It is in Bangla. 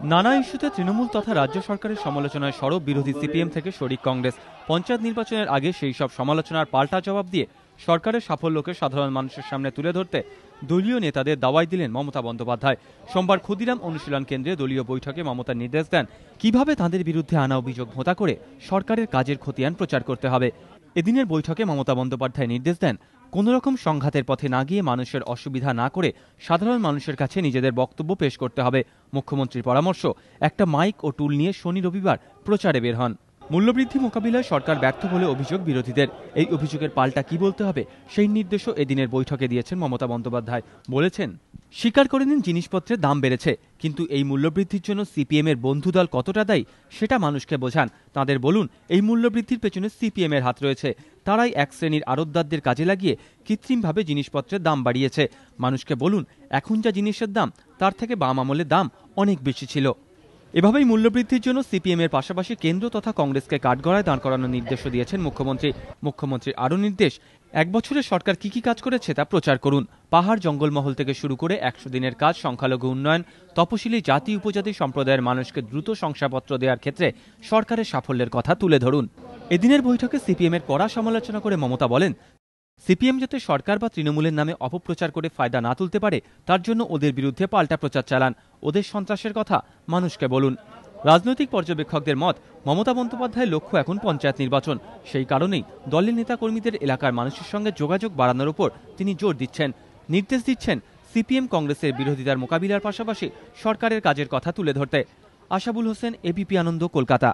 নানা ইস্যুতে তৃণমূল তথা রাজ্য সরকারের সমালোচনায় সরব বিরোধী সিপিএম থেকে শরিক কংগ্রেস। পঞ্চায়েত নির্বাচনের আগে সেই সব সমালোচনার পাল্টা জবাব দিয়ে সরকারের সাফল্যকে সাধারণ মানুষের সামনে তুলে ধরতে দলীয় নেতাদের দাওয়াই দিলেন মমতা বন্দ্যোপাধ্যায়। সোমবার ক্ষুদিরাম অনুশীলন কেন্দ্রে দলীয় বৈঠকে মমতা নির্দেশ দেন কিভাবে তাঁদের বিরুদ্ধে আনা অভিযোগ ভোঁতা করে সরকারের কাজের খতিয়ান প্রচার করতে হবে। এদিনের বৈঠকে মমতা বন্দ্যোপাধ্যায় নির্দেশ দেন কোনোরকম সংঘাতের পথে না গিয়ে মানুষের অসুবিধা না করে সাধারণ মানুষের কাছে নিজেদের বক্তব্য পেশ করতে হবে। মুখ্যমন্ত্রীর পরামর্শ, একটা মাইক ও টুল নিয়ে শনি রবিবার প্রচারে বের হন। মূল্যবৃদ্ধি মোকাবিলায় সরকার ব্যর্থ বলে অভিযোগ বিরোধীদের। এই অভিযোগের পাল্টা কি বলতে হবে সেই নির্দেশও এদিনের বৈঠকে দিয়েছেন মমতা বন্দ্যোপাধ্যায়। বলেছেন, স্বীকার করে নিন জিনিসপত্রের দাম বেড়েছে, কিন্তু এই মূল্যবৃদ্ধির জন্য সিপিএম এর বন্ধু দল কতটা দায়ী সেটা মানুষকে বোঝান। তাদের বলুন এই মূল্যবৃদ্ধির পেছনে সিপিএম এর হাত রয়েছে। তারাই এক শ্রেণীর আড়তদারদের কাজে লাগিয়ে কৃত্রিমভাবে জিনিসপত্রের দাম বাড়িয়েছে। মানুষকে বলুন এখন যা জিনিসের দাম তার থেকে বাম আমলে দাম অনেক বেশি ছিল। এভাবেই মূল্যবৃদ্ধির জন্য সিপিএম এর পাশাপাশি কেন্দ্র তথা কংগ্রেসকে কাঠগড়ায় দাঁড় করানোর নির্দেশও দিয়েছেন মুখ্যমন্ত্রী। মুখ্যমন্ত্রীর আরও নির্দেশ, এক বছরে সরকার কি কি কাজ করেছে তা প্রচার করুন। পাহাড় জঙ্গলমহল থেকে শুরু করে ১০০ দিনের কাজ, সংখ্যালঘু উন্নয়ন, তপশিলি জাতি উপজাতি সম্প্রদায়ের মানুষকে দ্রুত শংসাপত্র দেওয়ার ক্ষেত্রে সরকারের সাফল্যের কথা তুলে ধরুন। এদিনের বৈঠকে সিপিএম এর কড়া সমালোচনা করে মমতা বলেন, সিপিএম যাতে সরকার বা তৃণমূলের নামে অপপ্রচার করে ফায়দা না তুলতে পারে তার জন্য ওদের বিরুদ্ধে পাল্টা প্রচার চালান। ওদের সন্ত্রাসের কথা মানুষকে বলুন। রাজনৈতিক পর্যবেক্ষকদের মত, মমতা বন্দ্যোপাধ্যায়ের লক্ষ্য এখন পঞ্চায়েত নির্বাচন। সেই কারণেই দলের নেতাকর্মীদের এলাকার মানুষের সঙ্গে যোগাযোগ বাড়ানোর উপর তিনি জোর দিচ্ছেন। নির্দেশ দিচ্ছেন সিপিএম কংগ্রেসের বিরোধিতার মোকাবিলার পাশাপাশি সরকারের কাজের কথা তুলে ধরতে। আশাবুল হোসেন, এবিপি আনন্দ, কলকাতা।